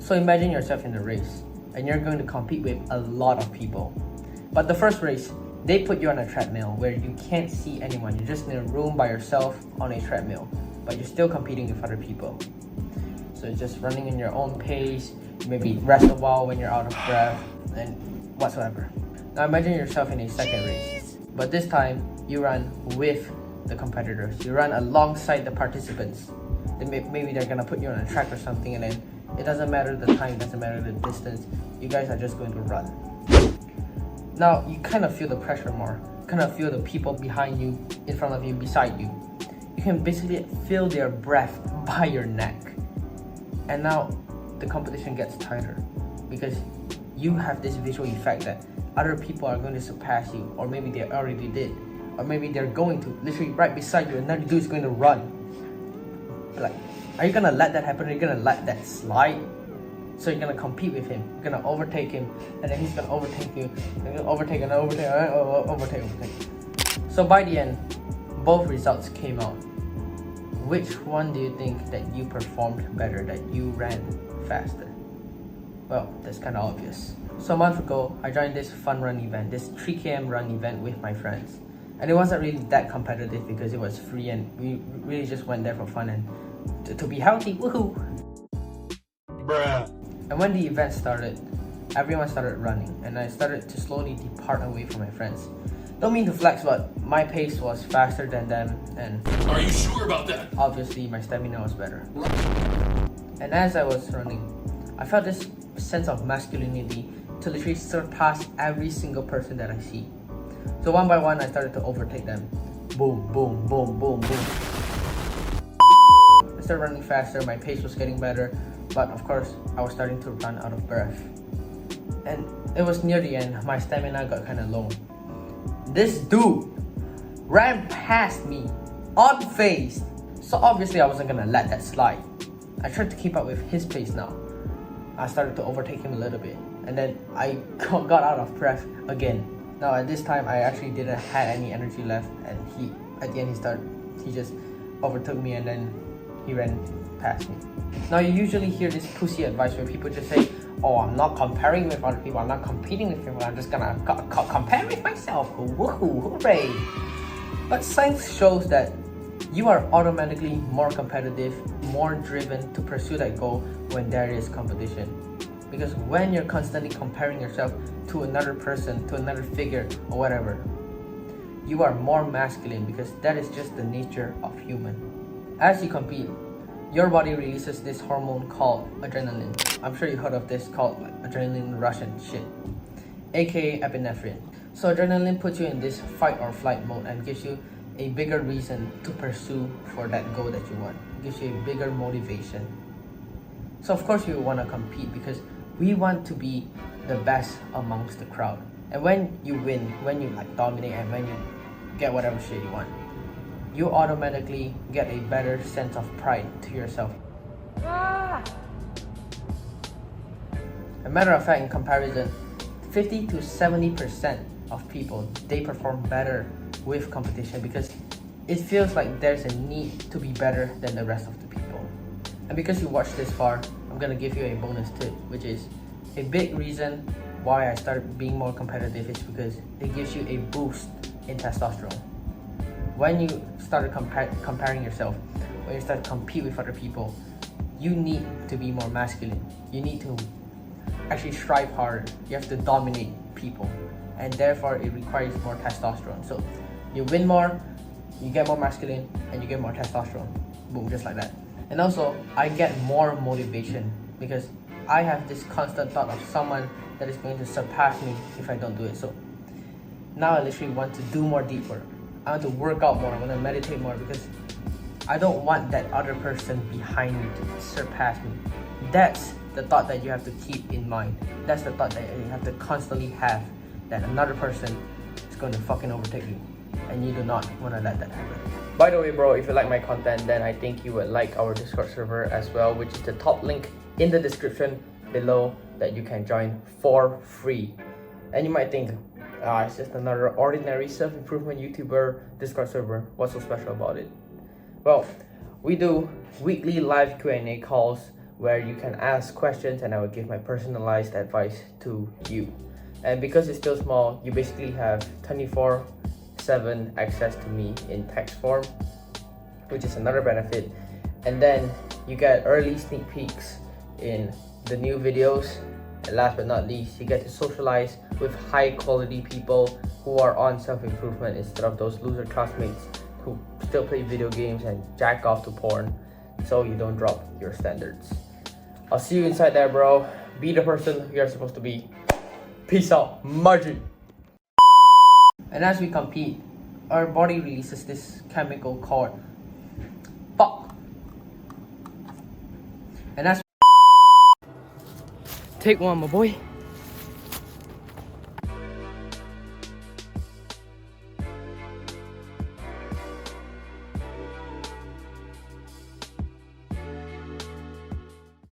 So imagine yourself in a race and you're going to compete with a lot of people. But the first race, they put you on a treadmill where you can't see anyone. You're just in a room by yourself on a treadmill, but you're still competing with other people. So just running in your own pace, maybe rest a while when you're out of breath, and whatsoever. Now imagine yourself in a second race, but this time you run with the competitors. You run alongside the participants. Maybe they're gonna put you on a track or something, and then it doesn't matter the time, it doesn't matter the distance. You guys are just going to run. Now you kind of feel the pressure more. Kind of feel the people behind you, in front of you, beside you. You can basically feel their breath by your neck. And now the competition gets tighter because you have this visual effect that other people are going to surpass you, or maybe they already did, or maybe they're going to, literally right beside you, another dude's going to run. Like, are you gonna let that happen? Are you gonna let that slide? So you're gonna compete with him, you're gonna overtake him, and then he's gonna overtake you, and you're gonna overtake and overtake. So by the end, both results came out. Which one do you think that you performed better, that you ran faster? Well, that's kind of obvious. So a month ago, I joined this fun run event, this 3 km run event with my friends. And it wasn't really that competitive because it was free and we really just went there for fun and to be healthy, woohoo! Bruh. And when the event started, everyone started running and I started to slowly depart away from my friends. Don't mean to flex, but my pace was faster than them, and Are you sure about that? obviously my stamina was better. And as I was running, I felt this sense of masculinity to literally surpass every single person that I see. So one by one, I started to overtake them. Boom, boom, boom, boom, boom. I started running faster, my pace was getting better, but of course, I was starting to run out of breath. And it was near the end, my stamina got kind of low. This dude ran past me, unfazed. So obviously I wasn't gonna let that slide. I tried to keep up with his pace now. I started to overtake him a little bit, and then I got out of breath again. Now at this time, I actually didn't have any energy left, and at the end he just overtook me and then he ran past me. Now you usually hear this pussy advice where people just say, oh, I'm not comparing with other people, I'm not competing with people, I'm just gonna compare with myself, woohoo, hooray! But science shows that you are automatically more competitive, more driven to pursue that goal when there is competition. Because when you're constantly comparing yourself to another person, to another figure, or whatever, you are more masculine because that is just the nature of human. As you compete, your body releases this hormone called adrenaline. I'm sure you heard of this, called adrenaline rush and shit, aka epinephrine. So adrenaline puts you in this fight or flight mode and gives you a bigger reason to pursue for that goal that you want. It gives you a bigger motivation. So of course you want to compete because we want to be the best amongst the crowd. And when you win, when you dominate, and when you get whatever shit you want, you automatically get a better sense of pride to yourself. A matter of fact, in comparison, 50 to 70% of people, they perform better with competition because it feels like there's a need to be better than the rest of the people. And because you watched this far, I'm gonna give you a bonus tip, which is a big reason why I started being more competitive is because it gives you a boost in testosterone. When you started comparing yourself, when you start to compete with other people, you need to be more masculine. You need to actually strive harder. You have to dominate people, and therefore it requires more testosterone. So you win more, you get more masculine, and you get more testosterone. Boom, just like that. And also, I get more motivation because I have this constant thought of someone that is going to surpass me if I don't do it. So now I literally want to do more deep work. I want to work out more, I want to meditate more because I don't want that other person behind me to surpass me. That's the thought that you have to keep in mind. That's the thought that you have to constantly have, that another person is going to fucking overtake you. And you do not want to let that happen. By the way, bro, if you like my content, then I think you would like our Discord server as well, which is the top link in the description below that you can join for free. And you might think, it's just another ordinary self-improvement YouTuber Discord server. What's so special about it? Well, we do weekly live Q&A calls where you can ask questions and I will give my personalized advice to you. And because it's still small, you basically have 24/7 access to me in text form, which is another benefit. And then you get early sneak peeks in the new videos. And last but not least, you get to socialize with high quality people who are on self-improvement instead of those loser classmates who still play video games and jack off to porn, so you don't drop your standards. I'll see you inside there, bro. Be the person you're supposed to be. Peace out, margin. And as we compete, our body releases this chemical called fuck. And as take one, my boy.